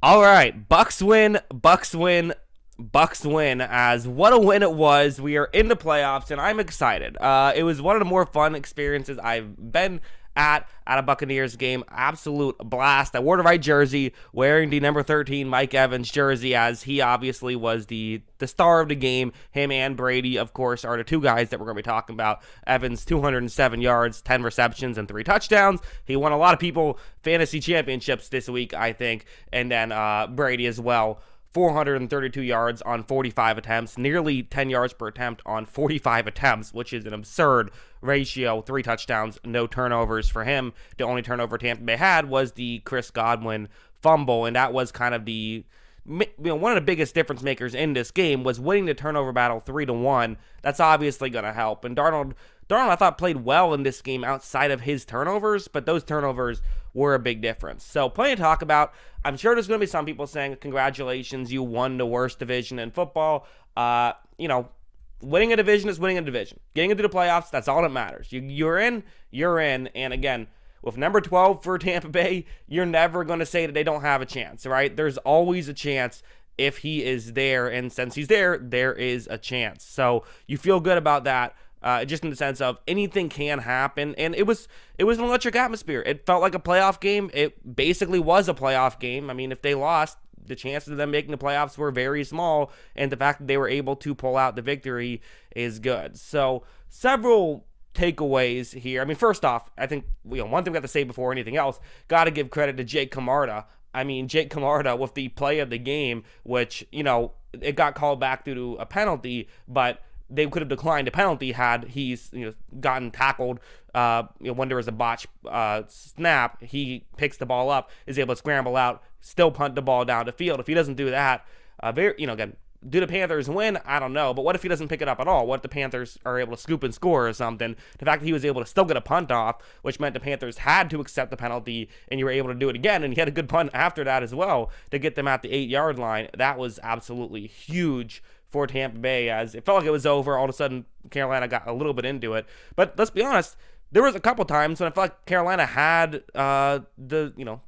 All right, Bucks win, Bucks win, Bucks win. As what a win it was. We are in the playoffs, and I'm excited. It was one of the more fun experiences I've been at a Buccaneers game. Absolute blast. I wore the right jersey, wearing the number 13 Mike Evans jersey, as he obviously was the star of the game. Him and Brady, of course, are the two guys that we're going to be talking about. Evans, 207 yards, 10 receptions, and 3 touchdowns. He won a lot of people fantasy championships this week, I think. And then Brady as well. 432 yards on 45 attempts, nearly 10 yards per attempt on 45 attempts, which is an absurd ratio. 3 touchdowns, no turnovers for him. The only turnover Tampa Bay had was the Chris Godwin fumble, and that was kind of one of the biggest difference makers in this game was winning the turnover battle 3-1. That's obviously going to help. And Darnold, I thought, played well in this game outside of his turnovers, but those turnovers were a big difference. So plenty to talk about. I'm sure there's going to be some people saying, congratulations, you won the worst division in football. Winning a division is winning a division. Getting into the playoffs, that's all that matters. You're in. And again, with number 12 for Tampa Bay, you're never going to say that they don't have a chance, right? There's always a chance if he is there, and since he's there, there is a chance. So you feel good about that. Just in the sense of anything can happen, and it was an electric atmosphere. It felt like a playoff game. It basically was a playoff game. I mean, if they lost, the chances of them making the playoffs were very small, and the fact that they were able to pull out the victory is good. So several takeaways here. I mean, first off, I think one thing we have to say before anything else, got to give credit to Jake Camarda. I mean, Jake Camarda with the play of the game, which it got called back due to a penalty, but they could have declined a penalty had he's gotten tackled when there was a botch snap. He picks the ball up, is able to scramble out, still punt the ball down the field. If he doesn't do that, again, do the Panthers win? I don't know. But what if he doesn't pick it up at all? What if the Panthers are able to scoop and score or something? The fact that he was able to still get a punt off, which meant the Panthers had to accept the penalty, and you were able to do it again, and he had a good punt after that as well to get them at the 8-yard line. That was absolutely huge for Tampa Bay, as it felt like it was over. All of a sudden, Carolina got a little bit into it. But let's be honest, there was a couple times when I felt like Carolina had the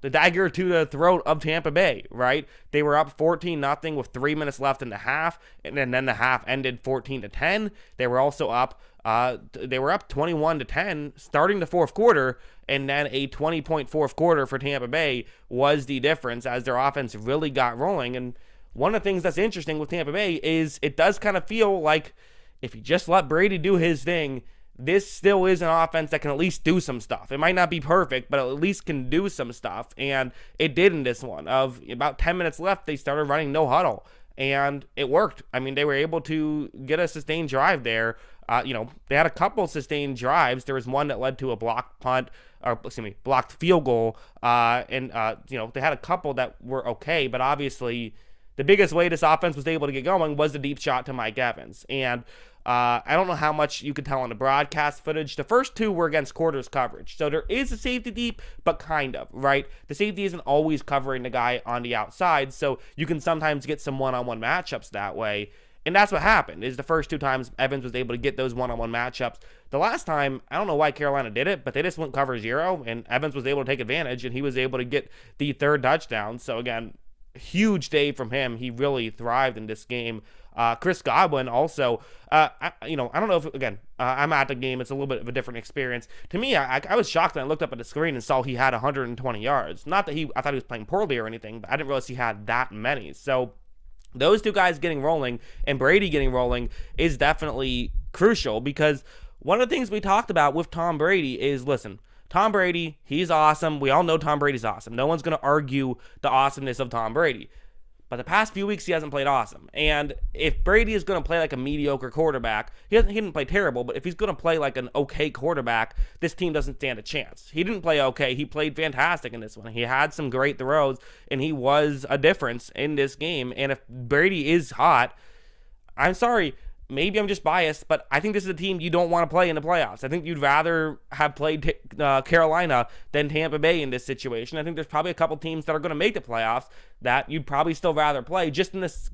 dagger to the throat of Tampa Bay, right? They were up 14-0 with 3 minutes left in the half, and then the half ended 14-10. They were also up 21-10 starting the fourth quarter, and then a 20-point fourth quarter for Tampa Bay was the difference as their offense really got rolling. And one of the things that's interesting with Tampa Bay is it does kind of feel like if you just let Brady do his thing, this still is an offense that can at least do some stuff. It might not be perfect, but at least can do some stuff. And it did in this one. Of about 10 minutes left, they started running no huddle. And it worked. I mean, they were able to get a sustained drive there. They had a couple sustained drives. There was one that led to a blocked field goal. They had a couple that were okay, but obviously the biggest way this offense was able to get going was the deep shot to Mike Evans. And I don't know how much you could tell on the broadcast footage. The first 2 were against quarters coverage. So there is a safety deep, but kind of, right? The safety isn't always covering the guy on the outside, so you can sometimes get some one-on-one matchups that way. And that's what happened, is the first 2 times Evans was able to get those one-on-one matchups. The last time, I don't know why Carolina did it, but they just went cover 0, and Evans was able to take advantage, and he was able to get the 3rd touchdown. So again, huge day from him. He really thrived in this game. Chris Godwin also, I don't know if, again, I'm at the game. It's a little bit of a different experience. To me, I was shocked when I looked up at the screen and saw he had 120 yards. Not that I thought he was playing poorly or anything, but I didn't realize he had that many. So those 2 guys getting rolling and Brady getting rolling is definitely crucial, because one of the things we talked about with Tom Brady is, listen, Tom Brady, he's awesome. We all know Tom Brady's awesome. No one's going to argue the awesomeness of Tom Brady. But the past few weeks, he hasn't played awesome. And if Brady is going to play like a mediocre quarterback, he didn't play terrible, but if he's going to play like an okay quarterback, this team doesn't stand a chance. He didn't play okay. He played fantastic in this one. He had some great throws, and he was a difference in this game. And if Brady is hot, I'm sorry, maybe I'm just biased, but I think this is a team you don't want to play in the playoffs. I think you'd rather have played Carolina than Tampa Bay in this situation. I think there's probably a couple teams that are going to make the playoffs that you'd probably still rather play, just in this,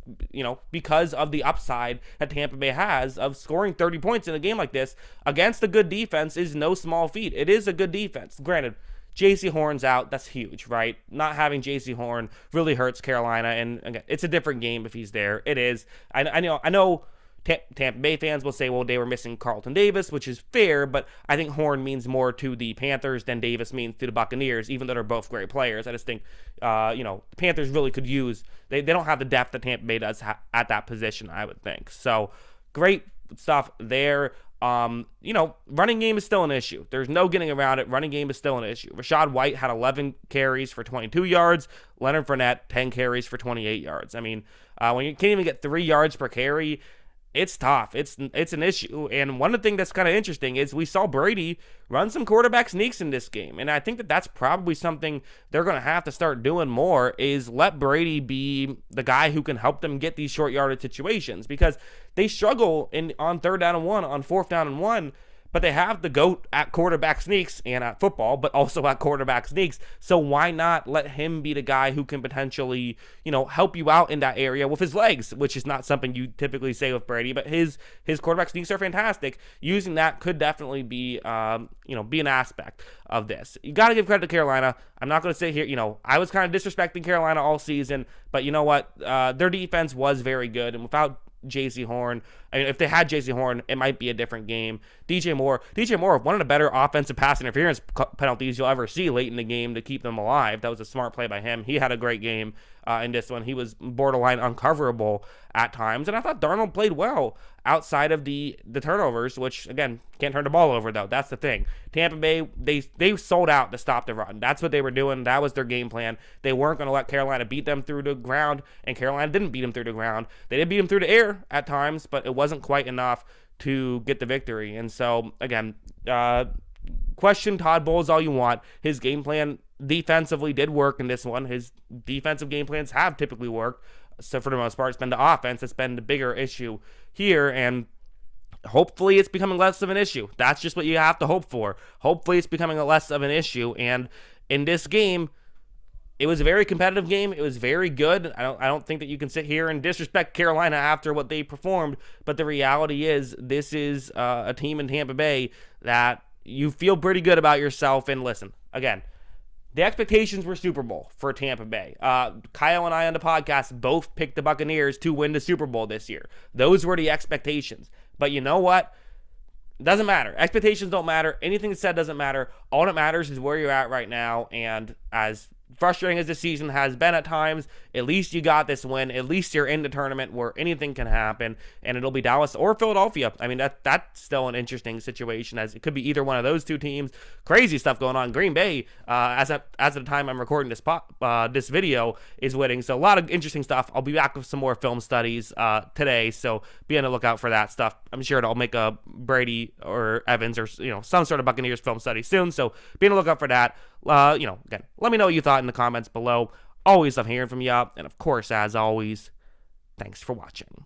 because of the upside that Tampa Bay has of scoring 30 points in a game like this against a good defense is no small feat. It is a good defense. Granted, JC Horn's out. That's huge, right? Not having JC Horn really hurts Carolina, and again, it's a different game if he's there. It is. I know Tampa Bay fans will say, well, they were missing Carlton Davis, which is fair, but I think Horn means more to the Panthers than Davis means to the Buccaneers, even though they're both great players. I just think, the Panthers really could use, they don't have the depth that Tampa Bay does at that position, I would think. So, great stuff there. Running game is still an issue. There's no getting around it. Running game is still an issue. Rachaad White had 11 carries for 22 yards. Leonard Fournette, 10 carries for 28 yards. I mean, when you can't even get 3 yards per carry, it's tough. It's an issue. And one of the things that's kind of interesting is we saw Brady run some quarterback sneaks in this game. And I think that that's probably something they're going to have to start doing more, is let Brady be the guy who can help them get these short yardage situations, because they struggle on 3rd down and 1, on 4th down and 1. But they have the GOAT at quarterback sneaks and at football, but also at quarterback sneaks. So why not let him be the guy who can potentially, help you out in that area with his legs, which is not something you typically say with Brady, but his quarterback sneaks are fantastic. Using that could definitely be, be an aspect of this. You got to give credit to Carolina. I'm not going to sit here, I was kind of disrespecting Carolina all season, but you know what? Their defense was very good, and without JC Horn, if they had JC Horn, it might be a different game. DJ Moore, one of the better offensive pass interference penalties you'll ever see late in the game to keep them alive. That was a smart play by him. He had a great game in this one. He was borderline uncoverable at times, and I thought Darnold played well outside of the turnovers, which, again, can't turn the ball over, though. That's the thing. Tampa Bay, they sold out to stop the run. That's what they were doing. That was their game plan. They weren't going to let Carolina beat them through the ground, and Carolina didn't beat them through the ground. They did beat them through the air at times, but it wasn't quite enough to get the victory. And so, again, question Todd Bowles all you want. His game plan defensively did work in this one. His defensive game plans have typically worked. So for the most part, it's been the offense that's been the bigger issue here, and hopefully it's becoming less of an issue. That's just what you have to hope for. Hopefully it's becoming less of an issue, and in this game, it was a very competitive game. It was very good. I don't think that you can sit here and disrespect Carolina after what they performed, but the reality is this is a team in Tampa Bay that you feel pretty good about yourself. And listen, again, the expectations were Super Bowl for Tampa Bay. Kyle and I on the podcast both picked the Buccaneers to win the Super Bowl this year. Those were the expectations. But you know what? It doesn't matter. Expectations don't matter. Anything said doesn't matter. All that matters is where you're at right now. And as frustrating as the season has been at times, at least you got this win. At least you're in the tournament where anything can happen, and it'll be Dallas or Philadelphia. I mean, that's still an interesting situation, as it could be either one of those two teams. Crazy stuff going on. Green Bay, as of the time I'm recording this video, is winning. So a lot of interesting stuff. I'll be back with some more film studies today, so be on the lookout for that stuff. I'm sure I'll make a Brady or Evans or some sort of Buccaneers film study soon. So be on the lookout for that. Again, let me know what you thought in the comments below. Always love hearing from you. And of course, as always, thanks for watching.